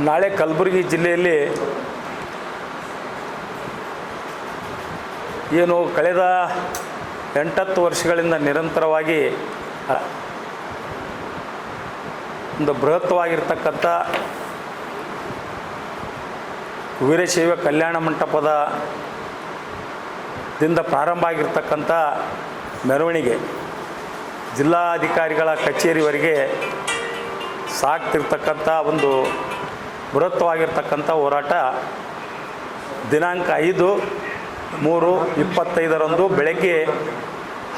ನಾಳೆ ಕಲಬುರಗಿ ಜಿಲ್ಲೆಯಲ್ಲಿ ಏನು ಕಳೆದ 8-10 ವರ್ಷಗಳಿಂದ ನಿರಂತರವಾಗಿ ಒಂದು ಬೃಹತ್ವಾಗಿರ್ತಕ್ಕಂಥ ವೀರಶೈವ ಕಲ್ಯಾಣ ಮಂಟಪದ ದಿಂದ ಪ್ರಾರಂಭ ಆಗಿರ್ತಕ್ಕಂಥ ಮೆರವಣಿಗೆ ಜಿಲ್ಲಾಧಿಕಾರಿಗಳ ಕಚೇರಿವರೆಗೆ ಸಾಗ್ತಿರ್ತಕ್ಕಂಥ ಒಂದು ಬೃಹತ್ವಾಗಿರ್ತಕ್ಕಂಥ ಹೋರಾಟ ದಿನಾಂಕ 5/3/25 ಬೆಳಗ್ಗೆ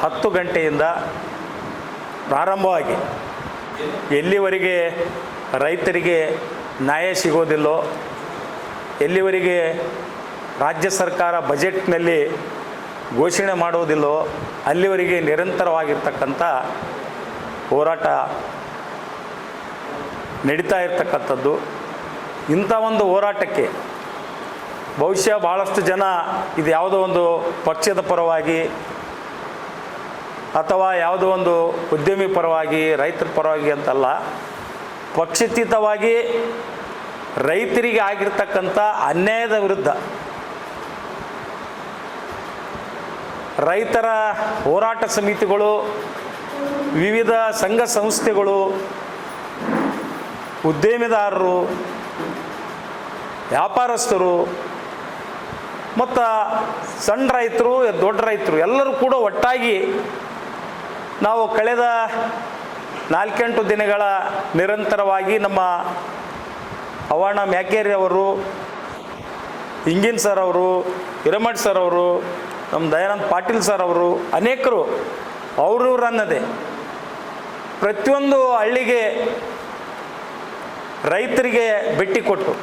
10 ಗಂಟೆಯಿಂದ ಪ್ರಾರಂಭವಾಗಿ ಎಲ್ಲಿವರೆಗೆ ರೈತರಿಗೆ ನ್ಯಾಯ ಸಿಗೋದಿಲ್ಲೋ, ಎಲ್ಲಿವರೆಗೆ ರಾಜ್ಯ ಸರ್ಕಾರ ಬಜೆಟ್ನಲ್ಲಿ ಘೋಷಣೆ ಮಾಡುವುದಿಲ್ಲೋ ಅಲ್ಲಿವರೆಗೆ ನಿರಂತರವಾಗಿರ್ತಕ್ಕಂಥ ಹೋರಾಟ ನಡೀತಾ ಇರ್ತಕ್ಕಂಥದ್ದು. ಇಂಥ ಒಂದು ಹೋರಾಟಕ್ಕೆ ಬಹುಶಃ ಭಾಳಷ್ಟು ಜನ ಇದು ಯಾವುದೋ ಒಂದು ಪಕ್ಷದ ಪರವಾಗಿ ಅಥವಾ ಯಾವುದೋ ಒಂದು ಉದ್ಯಮಿ ಪರವಾಗಿ ರೈತರ ಪರವಾಗಿ ಅಂತಲ್ಲ, ಪಕ್ಷಾತೀತವಾಗಿ ರೈತರಿಗೆ ಆಗಿರ್ತಕ್ಕಂಥ ಅನ್ಯಾಯದ ವಿರುದ್ಧ ರೈತರ ಹೋರಾಟ ಸಮಿತಿಗಳು, ವಿವಿಧ ಸಂಘ ಸಂಸ್ಥೆಗಳು, ಉದ್ಯಮಿದಾರರು, ವ್ಯಾಪಾರಸ್ಥರು ಮತ್ತು ಸಣ್ಣ ರೈತರು, ದೊಡ್ಡ ರೈತರು ಎಲ್ಲರೂ ಕೂಡ ಒಟ್ಟಾಗಿ ನಾವು ಕಳೆದ 4-8 ದಿನಗಳ ನಿರಂತರವಾಗಿ ನಮ್ಮ ಅವಣ್ಣ ಮ್ಯಾಕೇರಿ ಅವರು, ಇಂಗಿನ್ ಸರ್ ಅವರು, ಹಿರೇಮಠ್ ಸರ್ ಅವರು, ನಮ್ಮ ದಯಾನಂದ ಪಾಟೀಲ್ ಸರ್ ಅವರು, ಅನೇಕರು ಅವರನ್ನದೇ ಪ್ರತಿಯೊಂದು ಹಳ್ಳಿಗೆ ರೈತರಿಗೆ ಭೇಟಿ ಕೊಟ್ಟು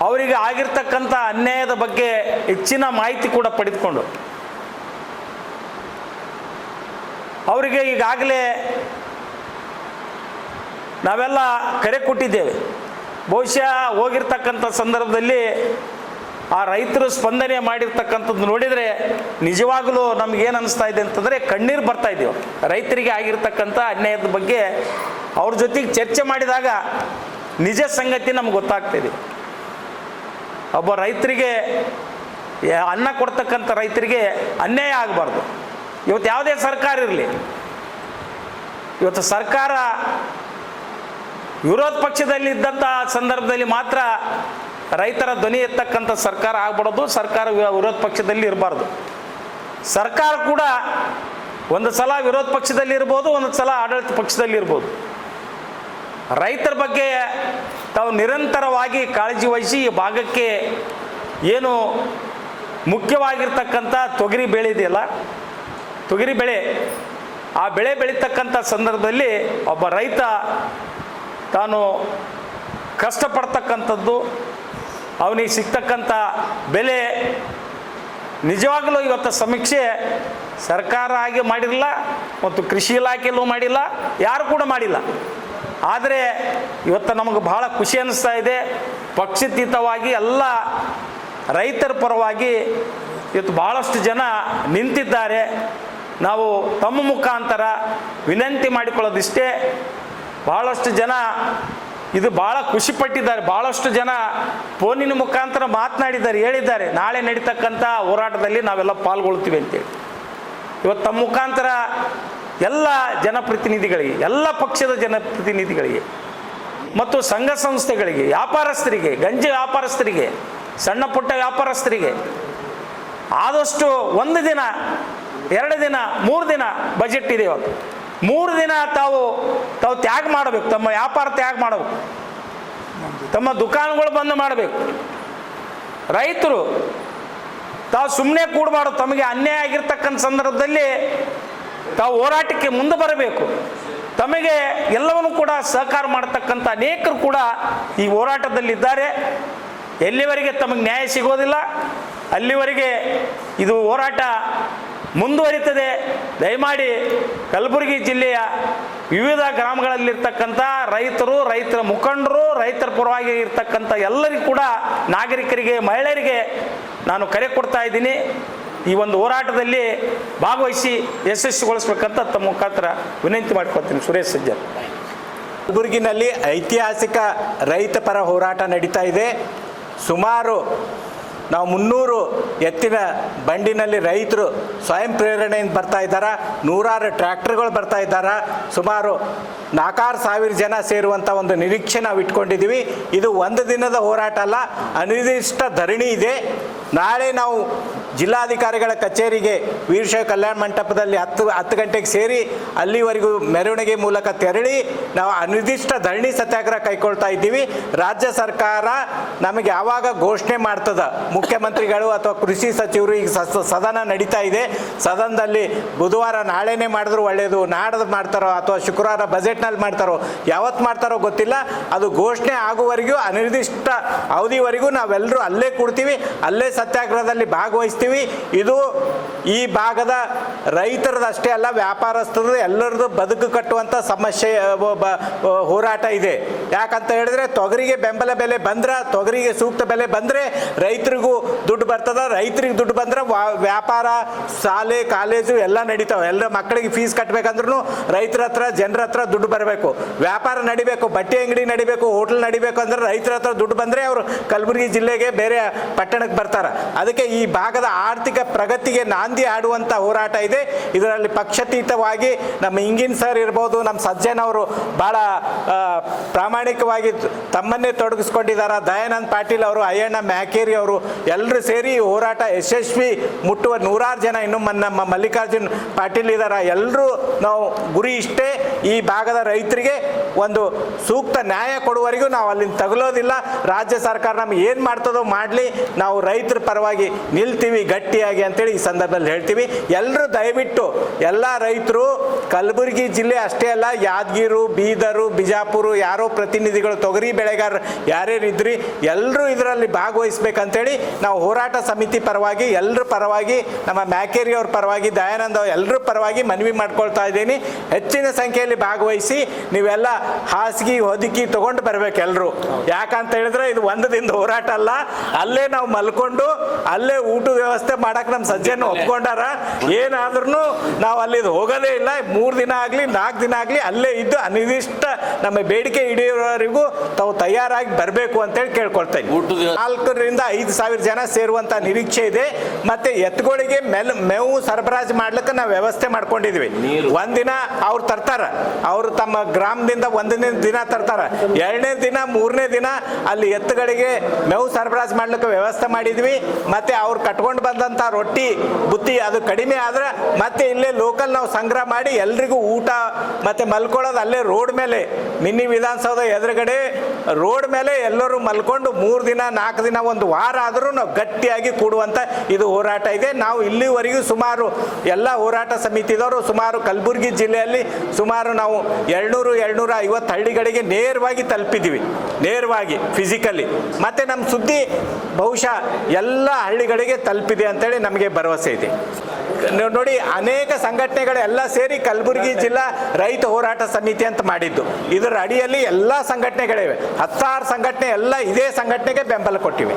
ಅವರಿಗೆ ಆಗಿರ್ತಕ್ಕಂಥ ಅನ್ಯಾಯದ ಬಗ್ಗೆ ಹೆಚ್ಚಿನ ಮಾಹಿತಿ ಕೂಡ ಪಡೆದುಕೊಂಡು ಅವರಿಗೆ ಈಗಾಗಲೇ ನಾವೆಲ್ಲ ಕರೆ ಕೊಟ್ಟಿದ್ದೇವೆ. ಬಹುಶಃ ಹೋಗಿರ್ತಕ್ಕಂಥ ಸಂದರ್ಭದಲ್ಲಿ ಆ ರೈತರು ಸ್ಪಂದನೆ ಮಾಡಿರ್ತಕ್ಕಂಥದ್ದು ನೋಡಿದರೆ ನಿಜವಾಗಲೂ ನಮಗೇನು ಅನ್ನಿಸ್ತಾ ಇದೆ ಅಂತಂದರೆ ಕಣ್ಣೀರು ಬರ್ತಾ ಇದ್ದೀವಿ. ರೈತರಿಗೆ ಆಗಿರ್ತಕ್ಕಂಥ ಅನ್ಯಾಯದ ಬಗ್ಗೆ ಅವ್ರ ಜೊತೆಗೆ ಚರ್ಚೆ ಮಾಡಿದಾಗ ನಿಜ ಸಂಗತಿ ನಮ್ಗೆ ಗೊತ್ತಾಗ್ತಾಯಿದೆ. ಒಬ್ಬ ರೈತರಿಗೆ, ಅನ್ನ ಕೊಡ್ತಕ್ಕಂಥ ರೈತರಿಗೆ ಅನ್ಯಾಯ ಆಗಬಾರ್ದು. ಇವತ್ತು ಯಾವುದೇ ಸರ್ಕಾರ ಇರಲಿ, ಇವತ್ತು ಸರ್ಕಾರ ವಿರೋಧ ಪಕ್ಷದಲ್ಲಿ ಇದ್ದಂಥ ಸಂದರ್ಭದಲ್ಲಿ ಮಾತ್ರ ರೈತರ ಧ್ವನಿ ಎತ್ತಕ್ಕಂಥ ಸರ್ಕಾರ ಆಗ್ಬಿಡೋದು. ಸರ್ಕಾರ ವಿರೋಧ ಪಕ್ಷದಲ್ಲಿ ಇರಬಾರ್ದು. ಸರ್ಕಾರ ಕೂಡ ಒಂದು ಸಲ ವಿರೋಧ ಪಕ್ಷದಲ್ಲಿ ಇರ್ಬೋದು, ಒಂದು ಸಲ ಆಡಳಿತ ಪಕ್ಷದಲ್ಲಿ ಇರ್ಬೋದು. ರೈತರ ಬಗ್ಗೆ ತಾವು ನಿರಂತರವಾಗಿ ಕಾಳಜಿ ವಹಿಸಿ ಈ ಭಾಗಕ್ಕೆ ಏನು ಮುಖ್ಯವಾಗಿರ್ತಕ್ಕಂಥ ತೊಗರಿ ಬೆಳೆ ಇದೆಯಲ್ಲ, ತೊಗರಿ ಬೆಳೆ, ಆ ಬೆಳೆ ಬೆಳೀತಕ್ಕಂಥ ಸಂದರ್ಭದಲ್ಲಿ ಒಬ್ಬ ರೈತ ತಾನು ಕಷ್ಟಪಡ್ತಕ್ಕಂಥದ್ದು, ಅವನಿಗೆ ಸಿಗ್ತಕ್ಕಂಥ ಬೆಲೆ ನಿಜವಾಗಲೂ ಇವತ್ತು ಸಮೀಕ್ಷೆ ಸರ್ಕಾರ ಆಗಿ ಮಾಡಿರಲಿಲ್ಲ ಮತ್ತು ಕೃಷಿ ಇಲಾಖೆಯಲ್ಲೂ ಮಾಡಿಲ್ಲ, ಯಾರು ಕೂಡ ಮಾಡಿಲ್ಲ. ಆದರೆ ಇವತ್ತು ನಮಗೆ ಬಹಳ ಖುಷಿ ಅನ್ನಿಸ್ತಾ ಇದೆ. ಪಕ್ಷಾತೀತವಾಗಿ ಎಲ್ಲ ರೈತರ ಪರವಾಗಿ ಇವತ್ತು ಭಾಳಷ್ಟು ಜನ ನಿಂತಿದ್ದಾರೆ. ನಾವು ತಮ್ಮ ಮುಖಾಂತರ ವಿನಂತಿ ಮಾಡಿಕೊಳ್ಳೋದಿಷ್ಟೇ, ಭಾಳಷ್ಟು ಜನ ಇದು ಭಾಳ ಖುಷಿಪಟ್ಟಿದ್ದಾರೆ. ಭಾಳಷ್ಟು ಜನ ಫೋನಿನ ಮುಖಾಂತರ ಮಾತನಾಡಿದ್ದಾರೆ, ಹೇಳಿದ್ದಾರೆ ನಾಳೆ ನಡೀತಕ್ಕಂಥ ಹೋರಾಟದಲ್ಲಿ ನಾವೆಲ್ಲ ಪಾಲ್ಗೊಳ್ತೀವಿ ಅಂತೇಳಿ. ಇವತ್ತು ತಮ್ಮ ಮುಖಾಂತರ ಎಲ್ಲ ಜನಪ್ರತಿನಿಧಿಗಳಿಗೆ, ಎಲ್ಲ ಪಕ್ಷದ ಜನಪ್ರತಿನಿಧಿಗಳಿಗೆ ಮತ್ತು ಸಂಘ ಸಂಸ್ಥೆಗಳಿಗೆ, ವ್ಯಾಪಾರಸ್ಥರಿಗೆ, ಗಂಜಿ ವ್ಯಾಪಾರಸ್ಥರಿಗೆ, ಸಣ್ಣ ಪುಟ್ಟ ವ್ಯಾಪಾರಸ್ಥರಿಗೆ ಆದಷ್ಟು 1 ದಿನ 2 ದಿನ 3 ದಿನ ಬಜೆಟ್ ಇದೆ. ಇವತ್ತು 3 ದಿನ ತಾವು ತ್ಯಾಗ ಮಾಡಬೇಕು, ತಮ್ಮ ವ್ಯಾಪಾರ ತ್ಯಾಗ ಮಾಡಬೇಕು, ತಮ್ಮ ದುಕಾನುಗಳು ಬಂದ್ ಮಾಡಬೇಕು. ರೈತರು ತಾವು ಸುಮ್ಮನೆ ಕೂಡಬಾರ್ದು. ತಮಗೆ ಅನ್ಯಾಯ ಆಗಿರ್ತಕ್ಕಂಥ ಸಂದರ್ಭದಲ್ಲಿ ತಾವು ಹೋರಾಟಕ್ಕೆ ಮುಂದೆ ಬರಬೇಕು. ತಮಗೆ ಎಲ್ಲವನ್ನೂ ಕೂಡ ಸಹಕಾರ ಮಾಡತಕ್ಕಂಥ ಅನೇಕರು ಕೂಡ ಈ ಹೋರಾಟದಲ್ಲಿದ್ದಾರೆ. ಎಲ್ಲಿವರೆಗೆ ತಮಗೆ ನ್ಯಾಯ ಸಿಗೋದಿಲ್ಲ ಅಲ್ಲಿವರೆಗೆ ಇದು ಹೋರಾಟ ಮುಂದುವರಿತದೆ. ದಯಮಾಡಿ ಕಲಬುರಗಿ ಜಿಲ್ಲೆಯ ವಿವಿಧ ಗ್ರಾಮಗಳಲ್ಲಿರ್ತಕ್ಕಂಥ ರೈತರು, ರೈತರ ಮುಖಂಡರು, ರೈತರ ಪರವಾಗಿ ಇರ್ತಕ್ಕಂಥ ಎಲ್ಲರಿಗೂ ಕೂಡ, ನಾಗರಿಕರಿಗೆ, ಮಹಿಳೆಯರಿಗೆ ನಾನು ಕರೆ ಕೊಡ್ತಾ ಇದ್ದೀನಿ. ಈ ಒಂದು ಹೋರಾಟದಲ್ಲಿ ಭಾಗವಹಿಸಿ ಯಶಸ್ವಿಗೊಳಿಸ್ಬೇಕಂತ ತಮ್ಮ ಮುಖಾಂತರ ವಿನಂತಿ ಮಾಡ್ಕೊಳ್ತೀನಿ. ಸುರೇಶ್ ಸಜ್ಜರ್. ಕಲಬುರಗಿನಲ್ಲಿ ಐತಿಹಾಸಿಕ ರೈತ ಪರ ಹೋರಾಟ ನಡೀತಾ ಇದೆ. ಸುಮಾರು ನಾವು 300 ಎತ್ತಿನ ಬಂಡಿನಲ್ಲಿ ರೈತರು ಸ್ವಯಂ ಪ್ರೇರಣೆಯಿಂದ ಬರ್ತಾ ಇದ್ದಾರೆ. ನೂರಾರು ಟ್ರ್ಯಾಕ್ಟರ್ಗಳು ಬರ್ತಾ ಇದ್ದಾರೆ. ಸುಮಾರು 4,000 ಜನ ಸೇರುವಂಥ ಒಂದು ನಿರೀಕ್ಷೆ ನಾವು ಇಟ್ಕೊಂಡಿದ್ದೀವಿ. ಇದು ಒಂದು ದಿನದ ಹೋರಾಟ ಅಲ್ಲ, ಅನಿರ್ದಿಷ್ಟ ಧರಣಿ ಇದೆ. ನಾಳೆ ನಾವು ಜಿಲ್ಲಾಧಿಕಾರಿಗಳ ಕಚೇರಿಗೆ ವೀರಶೈವ ಕಲ್ಯಾಣ ಮಂಟಪದಲ್ಲಿ 10 ಗಂಟೆಗೆ ಸೇರಿ ಅಲ್ಲಿವರೆಗೂ ಮೆರವಣಿಗೆ ಮೂಲಕ ತೆರಳಿ ನಾವು ಅನಿರ್ದಿಷ್ಟ ಧರಣಿ ಸತ್ಯಾಗ್ರಹ ಕೈಗೊಳ್ತಾ ಇದ್ದೀವಿ. ರಾಜ್ಯ ಸರ್ಕಾರ ನಮಗೆ ಯಾವಾಗ ಘೋಷಣೆ ಮಾಡ್ತದ, ಮುಖ್ಯಮಂತ್ರಿಗಳು ಅಥವಾ ಕೃಷಿ ಸಚಿವರು, ಈಗ ಸದನ ನಡೀತಾ ಇದೆ, ಸದನದಲ್ಲಿ ಬುಧವಾರ ನಾಳೆನೇ ಮಾಡಿದ್ರು ಒಳ್ಳೆಯದು, ನಾಡ್ದು ಮಾಡ್ತಾರೋ ಅಥವಾ ಶುಕ್ರವಾರ ಬಜೆಟ್ನಲ್ಲಿ ಮಾಡ್ತಾರೋ, ಯಾವತ್ತು ಮಾಡ್ತಾರೋ ಗೊತ್ತಿಲ್ಲ. ಅದು ಘೋಷಣೆ ಆಗುವವರೆಗೂ ಅನಿರ್ದಿಷ್ಟ ಅವಧಿವರೆಗೂ ನಾವೆಲ್ಲರೂ ಅಲ್ಲೇ ಕೂಡ್ತೀವಿ, ಅಲ್ಲೇ ಸತ್ಯಾಗ್ರಹದಲ್ಲಿ ಭಾಗವಹಿಸ್ತೀವಿ. ಇದು ಈ ಭಾಗದ ರೈತರದಷ್ಟೇ ಅಲ್ಲ, ವ್ಯಾಪಾರಸ್ಥರದ್ದು ಎಲ್ಲರದ್ದು ಬದುಕು ಕಟ್ಟುವಂಥ ಸಮಸ್ಯೆ ಹೋರಾಟ ಇದೆ. ಯಾಕಂತ ಹೇಳಿದ್ರೆ ತೊಗರಿಗೆ ಬೆಂಬಲ ಬೆಲೆ ಬಂದ್ರೆ, ತೊಗರಿಗೆ ಸೂಕ್ತ ಬೆಲೆ ಬಂದರೆ ರೈತರಿಗೂ ದುಡ್ಡು ಬರ್ತದ. ರೈತರಿಗೆ ದುಡ್ಡು ಬಂದ್ರೆ ವ್ಯಾಪಾರ, ಶಾಲೆ, ಕಾಲೇಜು ಎಲ್ಲ ನಡೀತಾವೆ. ಎಲ್ಲ ಮಕ್ಕಳಿಗೆ ಫೀಸ್ ಕಟ್ಟಬೇಕಂದ್ರೂ ರೈತರ ಹತ್ರ, ಜನರ ಹತ್ರ ದುಡ್ಡು ಬರಬೇಕು. ವ್ಯಾಪಾರ ನಡಿಬೇಕು, ಬಟ್ಟೆ ಅಂಗಡಿ ನಡಿಬೇಕು, ಹೋಟೆಲ್ ನಡಿಬೇಕು ಅಂದ್ರೆ ರೈತರ ಹತ್ರ ದುಡ್ಡು ಬಂದರೆ ಅವರು ಕಲಬುರಗಿ ಜಿಲ್ಲೆಗೆ, ಬೇರೆ ಪಟ್ಟಣಕ್ಕೆ ಬರ್ತಾರೆ. ಅದಕ್ಕೆ ಈ ಭಾಗದ ಆರ್ಥಿಕ ಪ್ರಗತಿಗೆ ನಾಂದಿ ಆಡುವಂಥ ಹೋರಾಟ ಇದೆ. ಇದರಲ್ಲಿ ಪಕ್ಷಾತೀತವಾಗಿ ನಮ್ಮ ಇಂಗಿನ್ ಸರ್ ಇರ್ಬೋದು, ನಮ್ಮ ಸಜ್ಜನ್ ಅವರು ಭಾಳ ಪ್ರಾಮಾಣಿಕವಾಗಿ ತಮ್ಮನ್ನೇ ತೊಡಗಿಸ್ಕೊಂಡಿದ್ದಾರೆ. ದಯಾನಂದ್ ಪಾಟೀಲ್ ಅವರು, ಅಯ್ಯಣ್ಣ ಮ್ಯಾಕೇರಿ ಅವರು ಎಲ್ಲರೂ ಸೇರಿ ಈ ಹೋರಾಟ ಯಶಸ್ವಿ ಮುಟ್ಟುವ 100 ಜನ, ಇನ್ನು ನಮ್ಮ ಮಲ್ಲಿಕಾರ್ಜುನ್ ಪಾಟೀಲ್ ಇದ್ದಾರೆ. ಎಲ್ಲರೂ ನಾವು ಗುರಿ ಇಷ್ಟೇ, ಈ ಭಾಗದ ರೈತರಿಗೆ ಒಂದು ಸೂಕ್ತ ನ್ಯಾಯ ಕೊಡುವವರೆಗೂ ನಾವು ಅಲ್ಲಿಂದ ತಗಲೋದಿಲ್ಲ. ರಾಜ್ಯ ಸರ್ಕಾರ ನಮ್ಗೆ ಏನು ಮಾಡ್ತದೋ ಮಾಡಲಿ, ನಾವು ರೈತರ ಪರವಾಗಿ ನಿಲ್ತೀವಿ ಗಟ್ಟಿಯಾಗಿ ಅಂತೇಳಿ ಈ ಸಂದರ್ಭದಲ್ಲಿ ಹೇಳ್ತೀವಿ. ಎಲ್ಲರೂ ದಯವಿಟ್ಟು ಎಲ್ಲ ರೈತರು, ಕಲಬುರಗಿ ಜಿಲ್ಲೆ ಅಷ್ಟೇ ಅಲ್ಲ, ಯಾದಗಿರಿ, ಬೀದರು, ಬಿಜಾಪುರ, ಯಾರೋ ಪ್ರತಿನಿಧಿಗಳು, ತೊಗರಿ ಬೆಳೆಗಾರರು ಯಾರ್ಯಾರಿದ್ರಿ ಎಲ್ಲರೂ ಇದರಲ್ಲಿ ಭಾಗವಹಿಸ್ಬೇಕಂತೇಳಿ ನಾವು ಹೋರಾಟ ಸಮಿತಿ ಪರವಾಗಿ, ಎಲ್ಲರ ಪರವಾಗಿ, ನಮ್ಮ ಮ್ಯಾಕೇರಿ ಅವ್ರ ಪರವಾಗಿ, ದಯಾನಂದ್ ಅವ್ರ ಎಲ್ಲರ ಪರವಾಗಿ ಮನವಿ ಮಾಡ್ಕೊಳ್ತಾ ಇದ್ದೀನಿ. ಹೆಚ್ಚಿನ ಸಂಖ್ಯೆಯಲ್ಲಿ ಭಾಗವಹಿಸಿ ನೀವೆಲ್ಲ ಹಾಸಿಗೆ ಹೊದಿಕೆ ತೊಗೊಂಡು ಬರ್ಬೇಕು ಎಲ್ಲರೂ. ಯಾಕಂತ ಹೇಳಿದ್ರೆ ಇದು ಒಂದು ದಿನದ ಹೋರಾಟ ಅಲ್ಲ, ಅಲ್ಲೇ ನಾವು ಮಲ್ಕೊಂಡು ಅಲ್ಲೇ ಊಟದ ವ್ಯವಸ್ಥೆ ಮಾಡಕ್ಕೆ ನಮ್ಮ ಸಜ್ಜೆಯನ್ನು ಒಪ್ಕೊಂಡಾರ. ಏನಾದ್ರೂ ನಾವು ಅಲ್ಲಿ ಹೋಗೋದೇ ಇಲ್ಲ. 3 ದಿನ ಆಗಲಿ 4 ದಿನ ಆಗಲಿ ಅಲ್ಲೇ ಇದ್ದು ಅನಿರ್ದಿಷ್ಟ ನಮ್ಮ ಬೇಡಿಕೆ ಈಡೇರೋವರೆಗೂ ತಾವು ತಯಾರಾಗಿ ಬರಬೇಕು ಅಂತೇಳಿ ಕೇಳ್ಕೊಳ್ತಾ ಇದ್ದೀವಿ. 4,000 ರಿಂದ 5,000 ಜನ ಸೇರುವಂಥ ನಿರೀಕ್ಷೆ ಇದೆ. ಮತ್ತೆ ಎತ್ತುಗಳಿಗೆ ಮೇವು ಸರಬರಾಜು ಮಾಡ್ಲಿಕ್ಕೆ ನಾವು ವ್ಯವಸ್ಥೆ ಮಾಡ್ಕೊಂಡಿದ್ವಿ. ಒಂದಿನ ಅವ್ರು ತರ್ತಾರ, ಅವರು ತಮ್ಮ ಗ್ರಾಮದಿಂದ 1ನೇ ದಿನ ತರ್ತಾರ, 2ನೇ ದಿನ 3ನೇ ದಿನ ಅಲ್ಲಿ ಎತ್ತುಗಳಿಗೆ ಮೇವು ಸರಬರಾಜು ಮಾಡ್ಲಿಕ್ಕೆ ವ್ಯವಸ್ಥೆ ಮಾಡಿದ್ವಿ. ಮತ್ತೆ ಅವ್ರು ಕಟ್ಕೊಂಡು ಬಂದಂಥ ರೊಟ್ಟಿ ಬುತ್ತಿ ಅದು ಕಡಿಮೆ ಆದ್ರೆ ಮತ್ತೆ ಇಲ್ಲೇ ಲೋಕಲ್ ನಾವು ಸಂಗ್ರಹ ಮಾಡಿ ಎಲ್ರಿಗೂ ಊಟ ಮತ್ತೆ ಮಲ್ಕೊಳ್ಳೋದು ಅಲ್ಲೇ ರೋಡ್ ಮೇಲೆ, ಮಿನಿ ವಿಧಾನಸೌಧ ಎದುರುಗಡೆ ರೋಡ್ ಮೇಲೆ ಎಲ್ಲರೂ ಮಲ್ಕೊಂಡು 3 ದಿನ 4 ದಿನ 1 ವಾರ ಆದರೂ ನಾವು ಗಟ್ಟಿಯಾಗಿ ಕೂಡುವಂಥ ಇದು ಹೋರಾಟ ಇದೆ. ನಾವು ಇಲ್ಲಿವರೆಗೂ ಸುಮಾರು ಎಲ್ಲ ಹೋರಾಟ ಸಮಿತಿದವರು ಸುಮಾರು ಕಲಬುರಗಿ ಜಿಲ್ಲೆಯಲ್ಲಿ ಸುಮಾರು ನಾವು 200-250 ಹಳ್ಳಿಗಳಿಗೆ ನೇರವಾಗಿ ತಲುಪಿದ್ದೀವಿ, ನೇರವಾಗಿ ಫಿಸಿಕಲಿ. ಮತ್ತು ನಮ್ಮ ಸುದ್ದಿ ಬಹುಶಃ ಎಲ್ಲ ಹಳ್ಳಿಗಳಿಗೆ ತಲುಪಿದೆ ಅಂತೇಳಿ ನಮಗೆ ಭರವಸೆ ಇದೆ. ನೋಡಿ, ಅನೇಕ ಸಂಘಟನೆಗಳೆಲ್ಲ ಸೇರಿ ಕಲಬುರಗಿ ಜಿಲ್ಲಾ ರೈತ ಹೋರಾಟ ಸಮಿತಿ ಅಂತ ಮಾಡಿದ್ದು. ಇದರ ಅಡಿಯಲ್ಲಿ ಎಲ್ಲ ಸಂಘಟನೆಗಳಿವೆ, 10 ಸಂಘಟನೆ ಎಲ್ಲ ಇದೇ ಸಂಘಟನೆಗೆ ಬೆಂಬಲ ಕೊಟ್ಟಿವೆ.